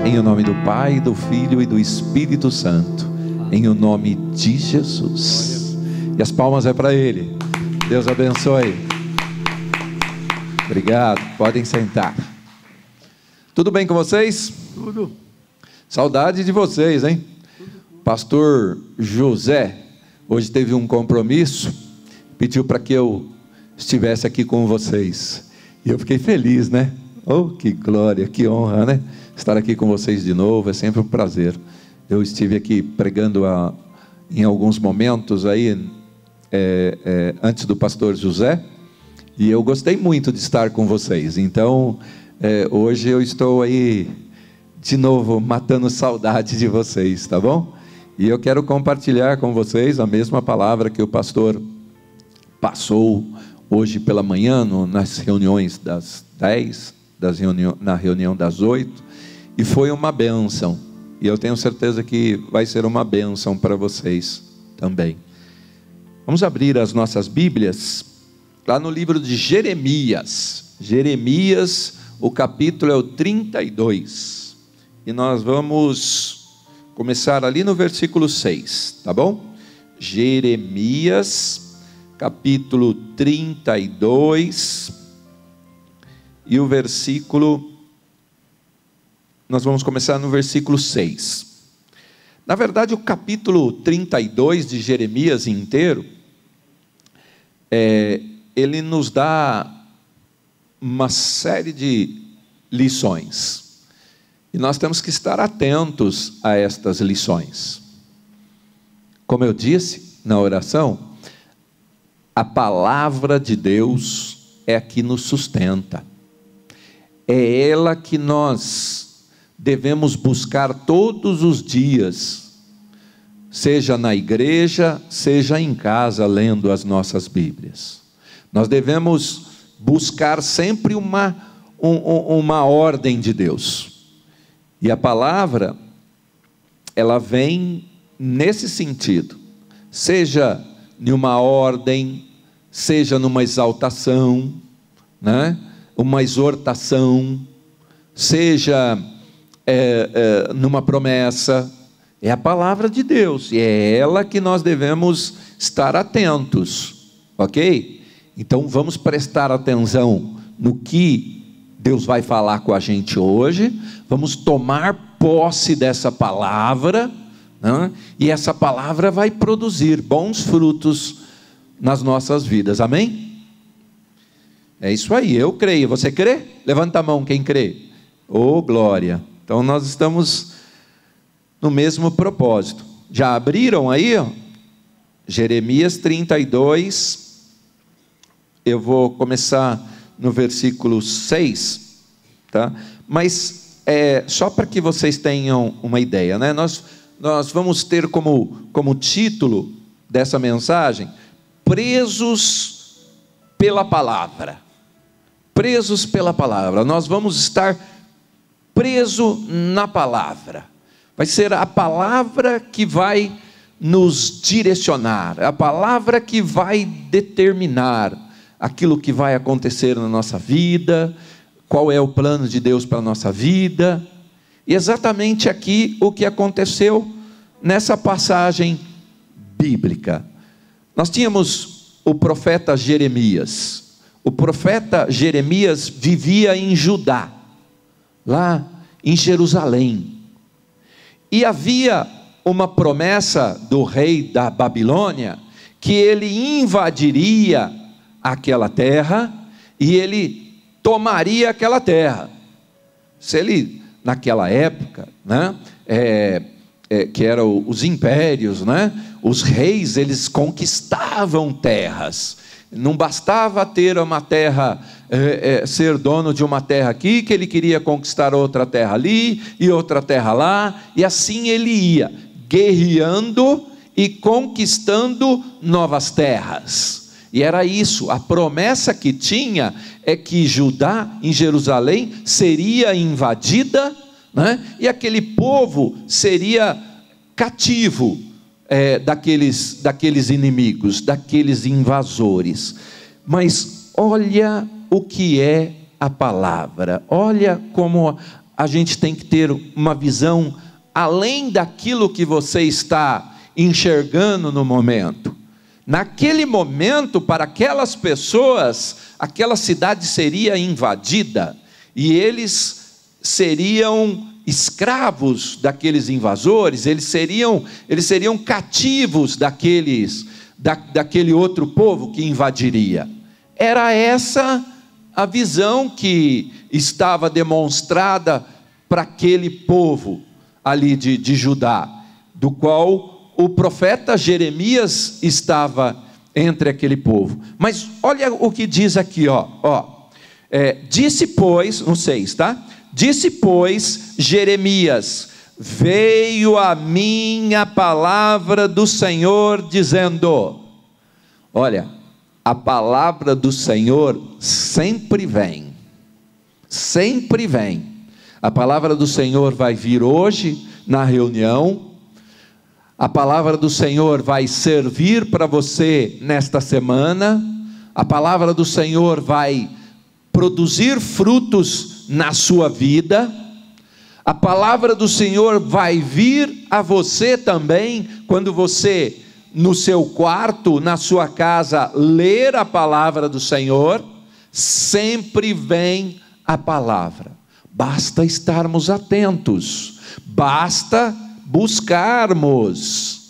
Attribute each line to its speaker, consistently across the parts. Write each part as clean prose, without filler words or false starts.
Speaker 1: Em o nome do Pai, do Filho e do Espírito Santo. Em o nome de Jesus. E as palmas é para Ele. Deus abençoe. Obrigado, podem sentar. Tudo bem com vocês?
Speaker 2: Tudo.
Speaker 1: Saudade de vocês, hein? Pastor José, hoje teve um compromisso, pediu para que eu estivesse aqui com vocês. E eu fiquei feliz, né? Oh, que glória, que honra, né? Estar aqui com vocês de novo, é sempre um prazer. Eu estive aqui pregando em alguns momentos aí, antes do pastor José, e eu gostei muito de estar com vocês. Então, hoje eu estou aí de novo matando saudade de vocês, tá bom? E eu quero compartilhar com vocês a mesma palavra que o pastor passou hoje pela manhã, nas reuniões das 10, na reunião das 8, e foi uma bênção. E eu tenho certeza que vai ser uma bênção para vocês também. Vamos abrir as nossas Bíblias lá no livro de Jeremias. Jeremias, o capítulo é o 32. E nós vamos começar ali no versículo 6, tá bom? Jeremias, capítulo 32. E o versículo, nós vamos começar no versículo 6. Na verdade, o capítulo 32 de Jeremias inteiro, ele nos dá uma série de lições. E nós temos que estar atentos a estas lições. Como eu disse na oração, a palavra de Deus é a que nos sustenta. É ela que nós devemos buscar todos os dias, seja na igreja, seja em casa, lendo as nossas Bíblias. Nós devemos buscar sempre uma ordem de Deus. E a palavra, ela vem nesse sentido, seja numa ordem, seja numa exaltação, né? Uma exortação, seja numa promessa. É a palavra de Deus, e é ela que nós devemos estar atentos, ok? Então vamos prestar atenção no que Deus vai falar com a gente hoje, vamos tomar posse dessa palavra, né? E essa palavra vai produzir bons frutos nas nossas vidas, amém? É isso aí, eu creio, você crê? Levanta a mão quem crê. Oh, glória! Então nós estamos no mesmo propósito. Já abriram aí, ó? Jeremias 32, eu vou começar no versículo 6, tá? Mas só para que vocês tenham uma ideia, né? Nós vamos ter como título dessa mensagem, presos pela palavra. Presos pela palavra. Nós vamos estar presos na palavra. Vai ser a palavra que vai nos direcionar, a palavra que vai determinar aquilo que vai acontecer na nossa vida, qual é o plano de Deus para a nossa vida. E exatamente aqui o que aconteceu nessa passagem bíblica. Nós tínhamos o profeta Jeremias. O profeta Jeremias vivia em Judá, lá em Jerusalém. E havia uma promessa do rei da Babilônia, que ele invadiria aquela terra, e ele tomaria aquela terra. Se ele, naquela época, né, que eram os impérios, né, os reis, eles conquistavam terras. Não bastava ter uma terra, ser dono de uma terra aqui, que ele queria conquistar outra terra ali, e outra terra lá, e assim ele ia, guerreando e conquistando novas terras. E era isso, a promessa que tinha, é que Judá, em Jerusalém, seria invadida, né? E aquele povo seria cativo, daqueles inimigos, daqueles invasores. Mas olha o que é a palavra, olha como a gente tem que ter uma visão além daquilo que você está enxergando no momento. Naquele momento, para aquelas pessoas, aquela cidade seria invadida, e eles seriam escravos daqueles invasores, eles seriam cativos daquele outro povo que invadiria. Era essa a visão que estava demonstrada para aquele povo ali de Judá, do qual o profeta Jeremias estava entre aquele povo. Mas olha o que diz aqui, disse pois, no 6, tá? Disse pois Jeremias: veio a mim a palavra do Senhor dizendo. Olha, a palavra do Senhor sempre vem. Sempre vem. A palavra do Senhor vai vir hoje na reunião. A palavra do Senhor vai servir para você nesta semana. A palavra do Senhor vai produzir frutos na sua vida. A palavra do Senhor vai vir a você também, quando você, no seu quarto, na sua casa, ler a palavra do Senhor. Sempre vem a palavra. Basta estarmos atentos, basta buscarmos.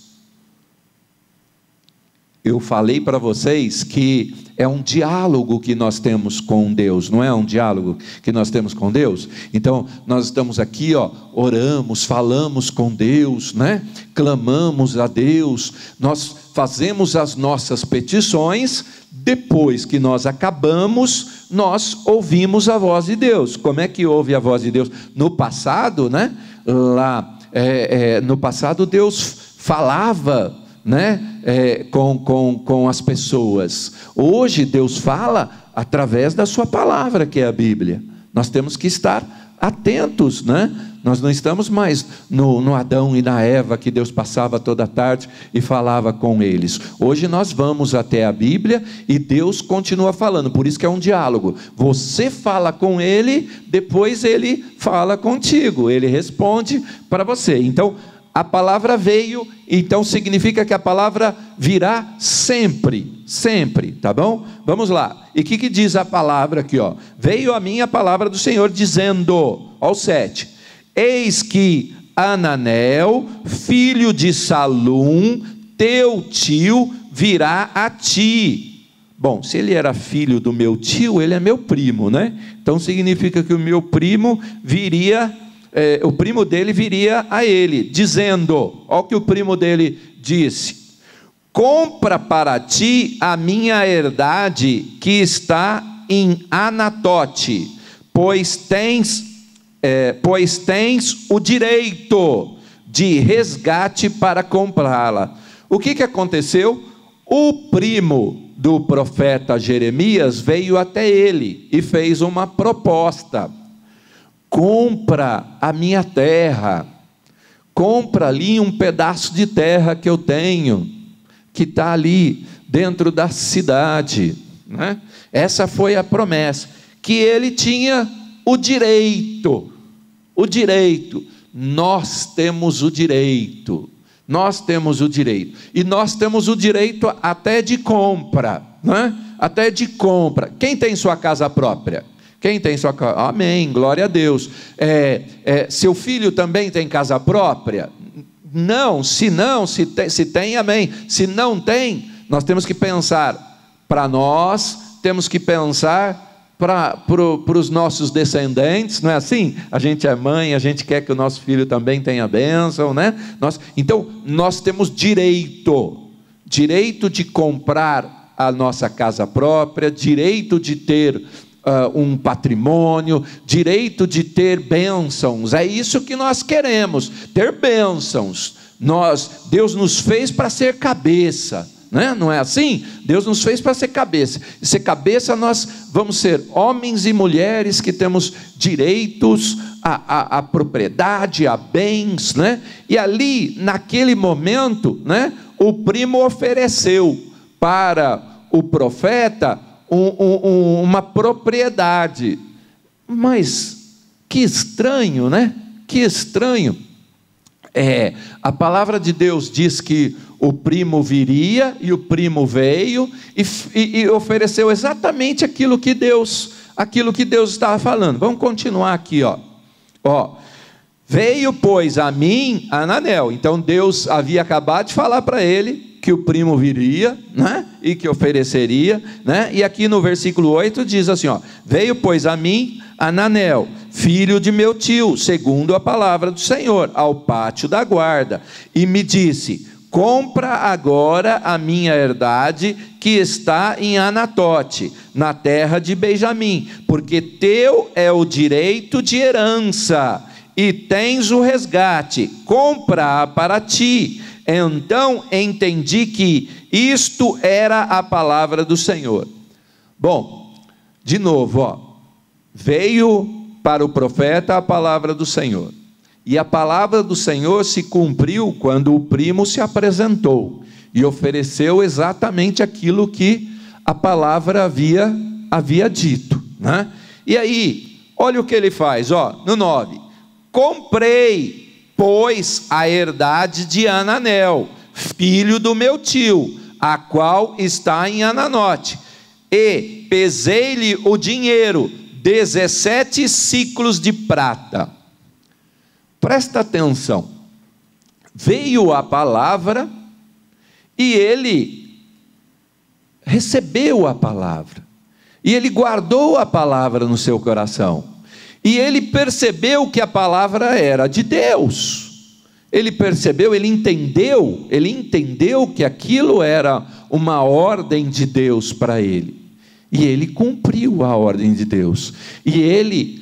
Speaker 1: Eu falei para vocês que é um diálogo que nós temos com Deus, não é um diálogo que nós temos com Deus? Então, nós estamos aqui, oramos, falamos com Deus, né? Clamamos a Deus, nós fazemos as nossas petições. Depois que nós acabamos, nós ouvimos a voz de Deus. Como é que ouve a voz de Deus? No passado, né? No passado Deus falava, né? Com as pessoas. Hoje Deus fala através da sua palavra, que é a Bíblia. Nós temos que estar atentos, né? Nós não estamos mais no Adão e na Eva, que Deus passava toda a tarde e falava com eles. Hoje nós vamos até a Bíblia e Deus continua falando. Por isso que é um diálogo. Você fala com Ele, depois Ele fala contigo. Ele responde para você. Então, a palavra veio, então significa que a palavra virá sempre, sempre, tá bom? Vamos lá. E o que diz a palavra aqui, Veio a mim a palavra do Senhor dizendo, ao 7, eis que Ananel, filho de Salum, teu tio, virá a ti. Bom, se ele era filho do meu tio, ele é meu primo, né? Então significa que o meu primo viria... o primo dele viria a ele, dizendo, olha o que o primo dele disse: compra para ti a minha herdade que está em Anatote, pois tens o direito de resgate para comprá-la. O que aconteceu? O primo do profeta Jeremias veio até ele e fez uma proposta: compra a minha terra, compra ali um pedaço de terra que eu tenho, que está ali dentro da cidade, né? Essa foi a promessa, que ele tinha o direito, nós temos o direito, e nós temos o direito até de compra, né? Até de compra. Quem tem sua casa própria? Quem tem sua casa? Amém, glória a Deus. Seu filho também tem casa própria? Não, se tem, amém. Se não tem, nós temos que pensar para nós, temos que pensar para os nossos descendentes, não é assim? A gente é mãe, a gente quer que o nosso filho também tenha bênção, né? Então, nós temos direito de comprar a nossa casa própria, direito de ter um patrimônio, direito de ter bênçãos. É isso que nós queremos, ter bênçãos. Deus nos fez para ser cabeça, né? Não é assim? Deus nos fez para ser cabeça. E ser cabeça, nós vamos ser homens e mulheres que temos direitos à propriedade, a bens, né? E ali, naquele momento, né, o primo ofereceu para o profeta uma propriedade. Mas Que estranho, né? Que estranho. A palavra de Deus diz que o primo viria, e o primo veio e ofereceu exatamente aquilo que Deus estava falando. Vamos continuar aqui, ó. Veio, pois, a mim Ananel. Então Deus havia acabado de falar para ele que o primo viria, né? E que ofereceria, né? E aqui no versículo 8 diz assim, ó: veio, pois, a mim Ananel, filho de meu tio, segundo a palavra do Senhor, ao pátio da guarda, e me disse: compra agora a minha herdade que está em Anatote, na terra de Benjamim, porque teu é o direito de herança, e tens o resgate, compra para ti. Então entendi que isto era a palavra do Senhor. Bom, de novo, veio para o profeta a palavra do Senhor, e a palavra do Senhor se cumpriu quando o primo se apresentou e ofereceu exatamente aquilo que a palavra havia dito, né? E aí, olha o que ele faz, no 9: comprei, pois, a herdade de Ananel, filho do meu tio, a qual está em Ananote, e pesei-lhe o dinheiro, 17 siclos de prata. Presta atenção, veio a palavra e ele recebeu a palavra, e ele guardou a palavra no seu coração, e ele percebeu que a palavra era de Deus. Ele percebeu, ele entendeu que aquilo era uma ordem de Deus para ele, e ele cumpriu a ordem de Deus, e ele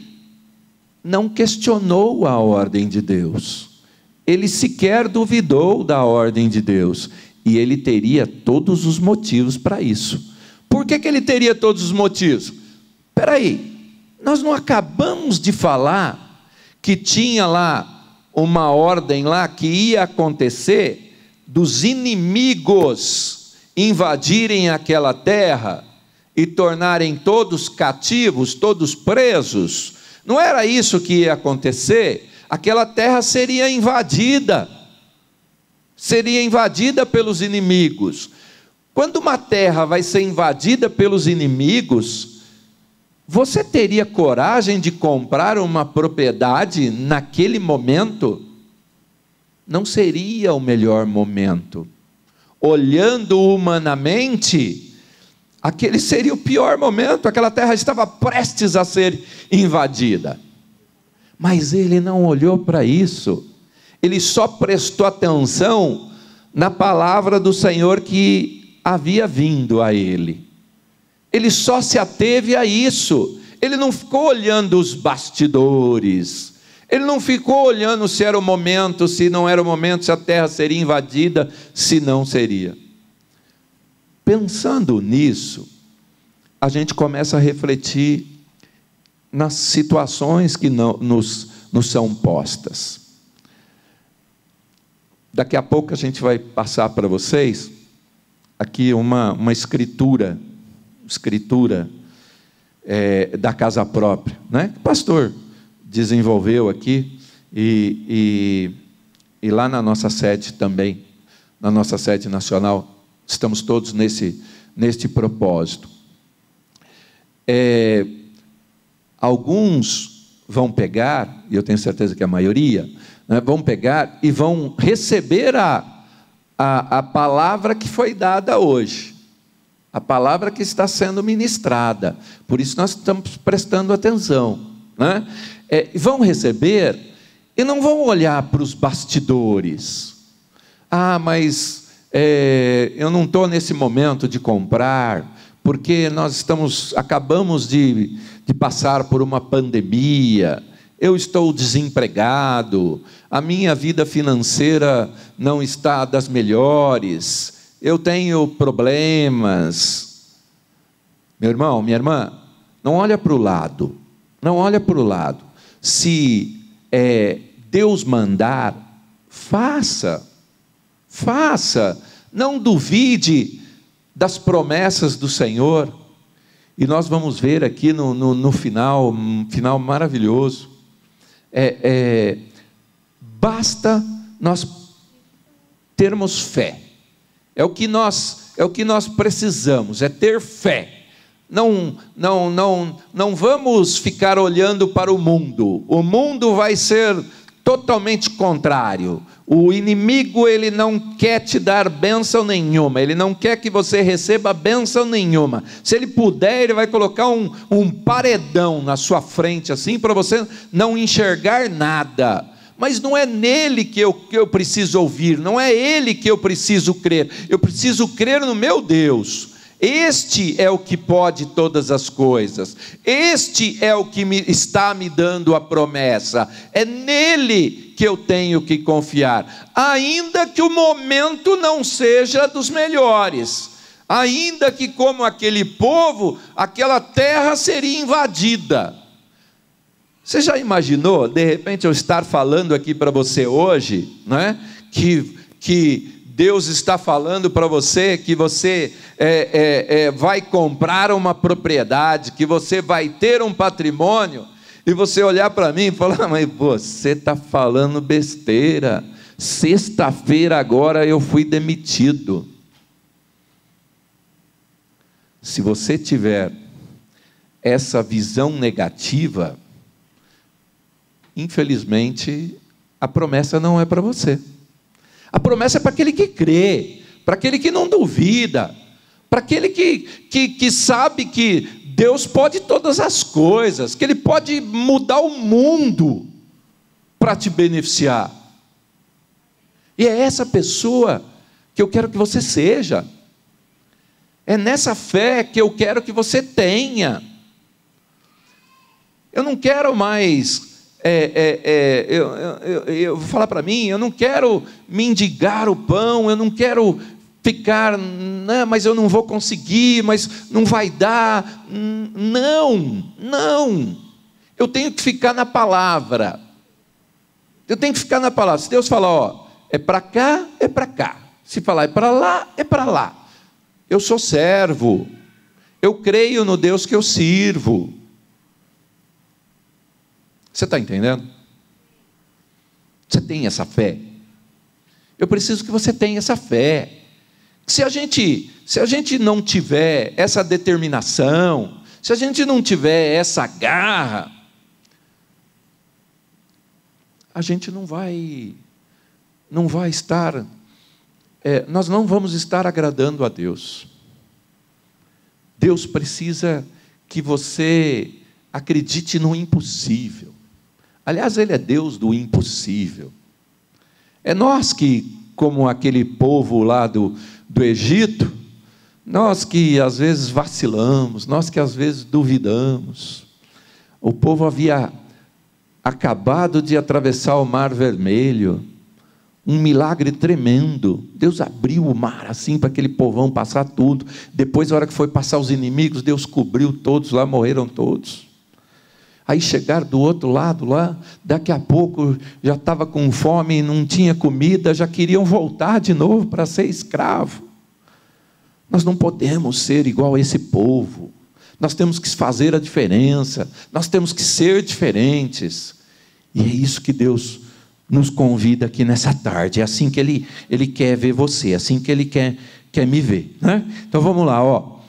Speaker 1: não questionou a ordem de Deus, ele sequer duvidou da ordem de Deus, e ele teria todos os motivos para isso. Por que ele teria todos os motivos? Espera aí, nós não acabamos de falar que tinha lá uma ordem lá que ia acontecer dos inimigos invadirem aquela terra e tornarem todos cativos, todos presos? Não era isso que ia acontecer? Aquela terra seria invadida pelos inimigos. Quando uma terra vai ser invadida pelos inimigos, você teria coragem de comprar uma propriedade naquele momento? Não seria o melhor momento. Olhando humanamente, aquele seria o pior momento. Aquela terra estava prestes a ser invadida. Mas ele não olhou para isso. Ele só prestou atenção na palavra do Senhor que havia vindo a ele. Ele só se ateve a isso. Ele não ficou olhando os bastidores. Ele não ficou olhando se era o momento, se não era o momento, se a terra seria invadida, se não seria. Pensando nisso, a gente começa a refletir nas situações que nos são postas. Daqui a pouco a gente vai passar para vocês aqui uma escritura da casa própria, né? Que o pastor desenvolveu aqui, e lá na nossa sede também, na nossa sede nacional, estamos todos neste propósito. Alguns vão pegar, e eu tenho certeza que a maioria, né, vão pegar e vão receber a palavra que foi dada hoje, a palavra que está sendo ministrada. Por isso nós estamos prestando atenção, né? Vão receber e não vão olhar para os bastidores. Mas eu não estou nesse momento de comprar, porque nós acabamos de passar por uma pandemia, eu estou desempregado, a minha vida financeira não está das melhores, eu tenho problemas. Meu irmão, minha irmã, não olha para o lado, não olha para o lado. Se Deus mandar, faça, não duvide das promessas do Senhor. E nós vamos ver aqui no final, um final maravilhoso, Basta nós termos fé. É o que nós precisamos, é ter fé. Não vamos ficar olhando para o mundo. O mundo vai ser totalmente contrário. O inimigo, ele não quer te dar bênção nenhuma, ele não quer que você receba bênção nenhuma. Se ele puder, ele vai colocar um paredão na sua frente, assim, para você não enxergar nada. Mas não é nele que eu preciso ouvir, não é ele que eu preciso crer. Eu preciso crer no meu Deus. Este é o que pode todas as coisas. Este é o que está me dando a promessa. É nele que eu tenho que confiar. Ainda que o momento não seja dos melhores. Ainda que, como aquele povo, aquela terra seria invadida. Você já imaginou, de repente, eu estar falando aqui para você hoje, né, que Deus está falando para você que você vai comprar uma propriedade, que você vai ter um patrimônio, e você olhar para mim e falar: mas você está falando besteira, sexta-feira agora eu fui demitido. Se você tiver essa visão negativa, infelizmente, a promessa não é para você. A promessa é para aquele que crê, para aquele que não duvida, para aquele que sabe que Deus pode todas as coisas, que Ele pode mudar o mundo para te beneficiar. E é essa pessoa que eu quero que você seja. É nessa fé que eu quero que você tenha. Eu não quero mais... eu vou falar para mim, eu não quero mendigar o pão, eu não quero ficar, né, mas eu não vou conseguir, mas não vai dar. Não. Eu tenho que ficar na palavra. Eu tenho que ficar na palavra. Se Deus falar, ó, é para cá, é para cá. Se falar é para lá, é para lá. Eu sou servo. Eu creio no Deus que eu sirvo. Você está entendendo? Você tem essa fé? Eu preciso que você tenha essa fé. Se a gente não tiver essa determinação, se a gente não tiver essa garra, a gente não vai estar, nós não vamos estar agradando a Deus. Deus precisa que você acredite no impossível. Aliás, Ele é Deus do impossível. É nós que, como aquele povo lá do Egito, nós que às vezes vacilamos, nós que às vezes duvidamos. O povo havia acabado de atravessar o Mar Vermelho, um milagre tremendo. Deus abriu o mar assim para aquele povão passar tudo. Depois, na hora que foi passar os inimigos, Deus cobriu todos lá, morreram todos. Aí chegaram do outro lado lá, daqui a pouco já estava com fome, não tinha comida, já queriam voltar de novo para ser escravo. Nós não podemos ser igual a esse povo. Nós temos que fazer a diferença, nós temos que ser diferentes. E é isso que Deus nos convida aqui nessa tarde. É assim que Ele quer ver você, é assim que Ele quer me ver, né? Então vamos lá, ó.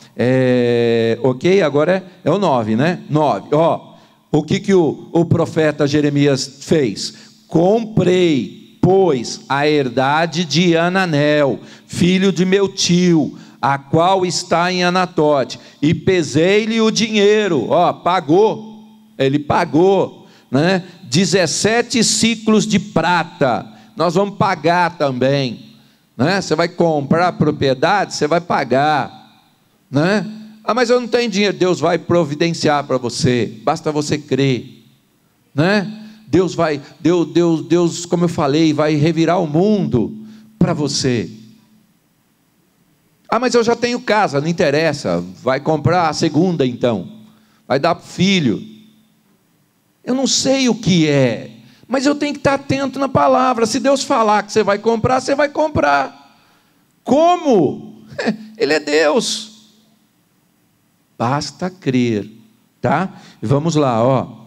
Speaker 1: Ok, agora é o 9, né? 9, ó. O que o profeta Jeremias fez? Comprei, pois, a herdade de Ananel, filho de meu tio, a qual está em Anatote, e pesei-lhe o dinheiro, ó, pagou, ele pagou, né? 17 ciclos de prata, nós vamos pagar também, né? Você vai comprar a propriedade, você vai pagar, né? Ah, mas eu não tenho dinheiro. Deus vai providenciar para você, basta você crer, né? Deus, como eu falei, vai revirar o mundo para você. Ah, mas eu já tenho casa, não interessa, vai comprar a segunda então, vai dar para o filho. Eu não sei o que é, mas eu tenho que estar atento na palavra. Se Deus falar que você vai comprar, você vai comprar. Como? Ele é Deus. Basta crer, tá? Vamos lá, ó.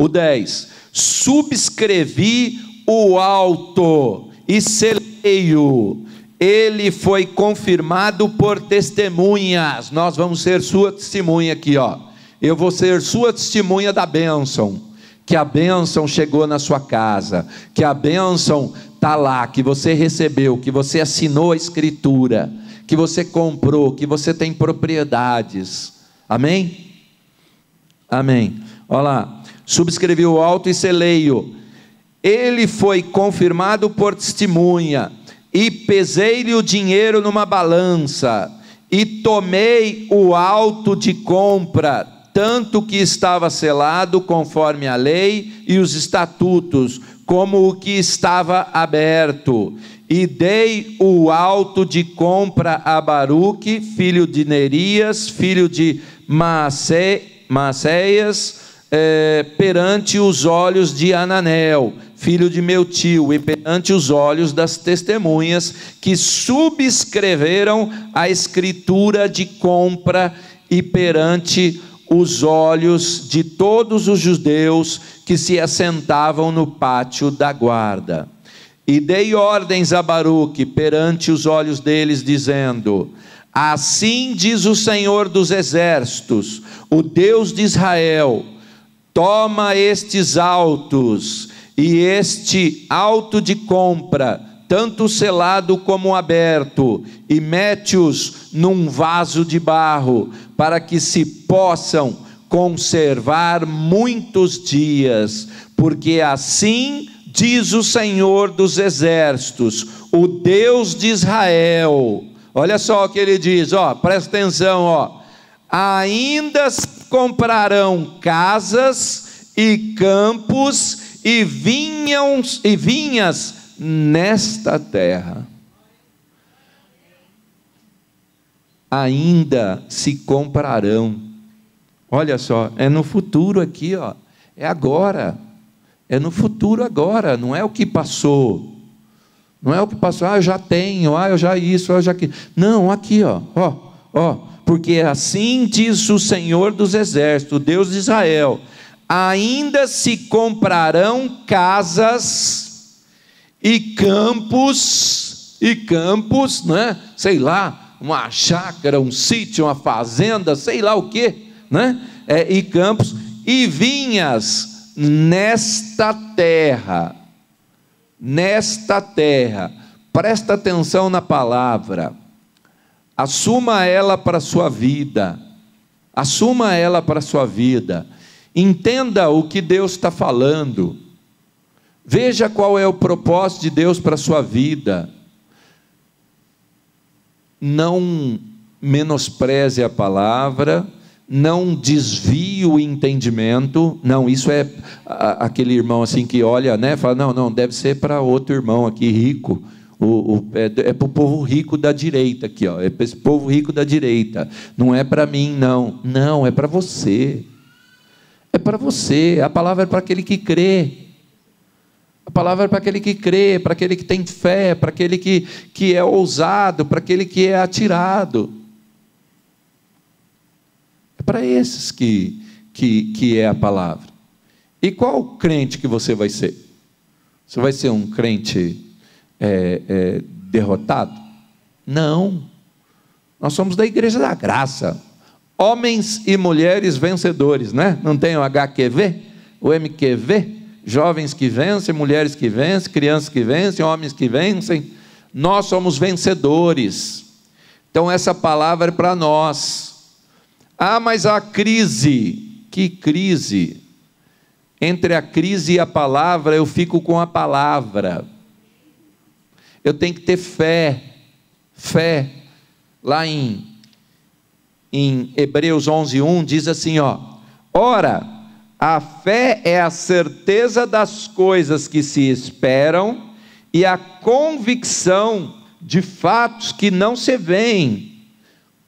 Speaker 1: O 10: subscrevi o auto e selei-o, ele foi confirmado por testemunhas. Nós vamos ser sua testemunha aqui, ó. Eu vou ser sua testemunha da bênção, que a bênção chegou na sua casa, que a bênção está lá, que você recebeu, que você assinou a escritura, que você comprou, que você tem propriedades. Amém? Amém. Olha lá, subscrevi o auto e selei-o, ele foi confirmado por testemunha, e pesei-lhe o dinheiro numa balança, e tomei o auto de compra, tanto que estava selado conforme a lei e os estatutos, como o que estava aberto, e dei o auto de compra a Baruque, filho de Nerias, filho de Maacéias, perante os olhos de Ananel, filho de meu tio, e perante os olhos das testemunhas que subscreveram a escritura de compra, e perante os olhos de todos os judeus que se assentavam no pátio da guarda. E dei ordens a Baruque perante os olhos deles, dizendo: assim diz o Senhor dos exércitos, o Deus de Israel: toma estes autos e este auto de compra, tanto selado como aberto, e mete-os num vaso de barro, para que se possam conservar muitos dias, porque assim diz o Senhor dos exércitos, o Deus de Israel. Olha só o que ele diz, ó, presta atenção, ó: ainda se comprarão casas e campos e vinhas nesta terra. Ainda se comprarão. Olha só, é no futuro aqui, ó. É agora. É no futuro agora, não é o que passou. Não é o que passou, eu já tenho, eu já isso, eu já aquilo. Não, aqui, ó, porque assim diz o Senhor dos exércitos, o Deus de Israel: ainda se comprarão casas e campos, né? Sei lá, uma chácara, um sítio, uma fazenda, sei lá o que, né? E campos e vinhas nesta terra. Presta atenção na palavra, assuma ela para a sua vida, entenda o que Deus está falando, veja qual é o propósito de Deus para a sua vida, não menospreze a palavra, não desvie o entendimento. Não, isso é aquele irmão assim que olha, né, fala, não, deve ser para outro irmão aqui rico, é para o povo rico da direita aqui, ó, é para esse povo rico da direita, não é para mim, não, é para você, a palavra é para aquele que crê, para aquele que tem fé, para aquele que é ousado, para aquele que é atirado. Para esses que é a palavra. E qual crente que você vai ser? Você vai ser um crente derrotado? Não, nós somos da Igreja da Graça, homens e mulheres vencedores, né? Não tem o HQV, o MQV, jovens que vencem, mulheres que vencem, crianças que vencem, homens que vencem. Nós somos vencedores. Então essa palavra é para nós. Mas a crise, que crise? Entre a crise e a palavra, eu fico com a palavra. Eu tenho que ter fé. Lá em Hebreus 11:1 diz assim, ó: ora, a fé é a certeza das coisas que se esperam e a convicção de fatos que não se veem.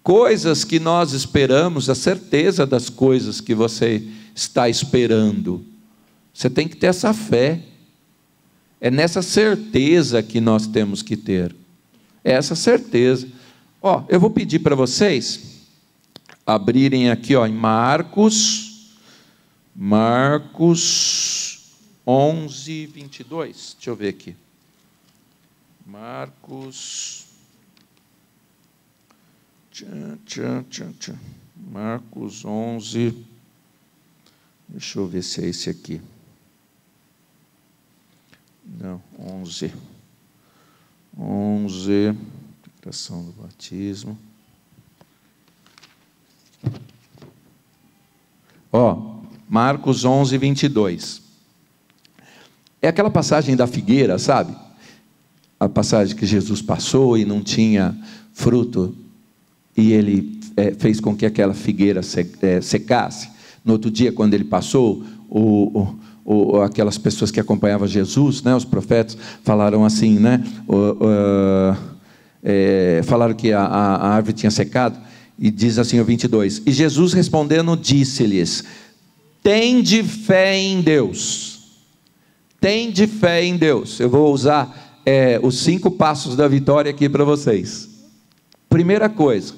Speaker 1: Coisas que nós esperamos, a certeza das coisas que você está esperando. Você tem que ter essa fé. É nessa certeza que nós temos que ter. É essa certeza. Eu vou pedir para vocês abrirem aqui, em Marcos, Marcos 11, 22. Deixa eu ver aqui. Marcos. Marcos 11. Deixa eu ver se é esse aqui. Não, 11. 11. Declaração do batismo. Marcos 11, 22. É aquela passagem da figueira, sabe? A passagem que Jesus passou e não tinha fruto, e ele fez com que aquela figueira secasse. No outro dia, quando ele passou, aquelas pessoas que acompanhavam Jesus, né, os profetas, falaram assim, né? Falaram que a árvore tinha secado, e diz assim o 22, e Jesus respondendo disse-lhes, tende fé em Deus, tende fé em Deus. Eu vou usar os 5 passos da vitória aqui para vocês. Primeira coisa,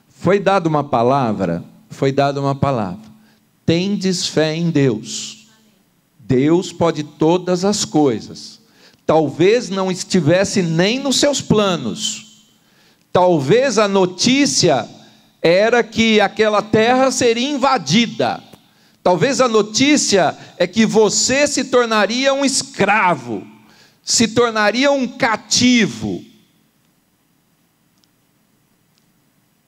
Speaker 1: foi dada uma palavra, tendes fé em Deus. Deus pode todas as coisas. Talvez não estivesse nem nos seus planos, talvez a notícia era que aquela terra seria invadida, talvez a notícia é que você se tornaria um escravo, se tornaria um cativo,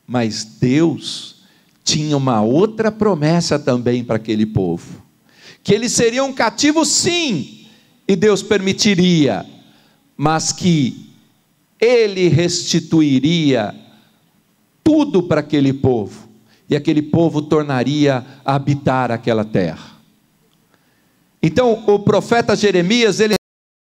Speaker 1: mas Deus tinha uma outra promessa também para aquele povo, que eles seriam cativos sim, e Deus permitiria, mas que Ele restituiria tudo para aquele povo, e aquele povo tornaria a habitar aquela terra. Então o profeta Jeremias, ele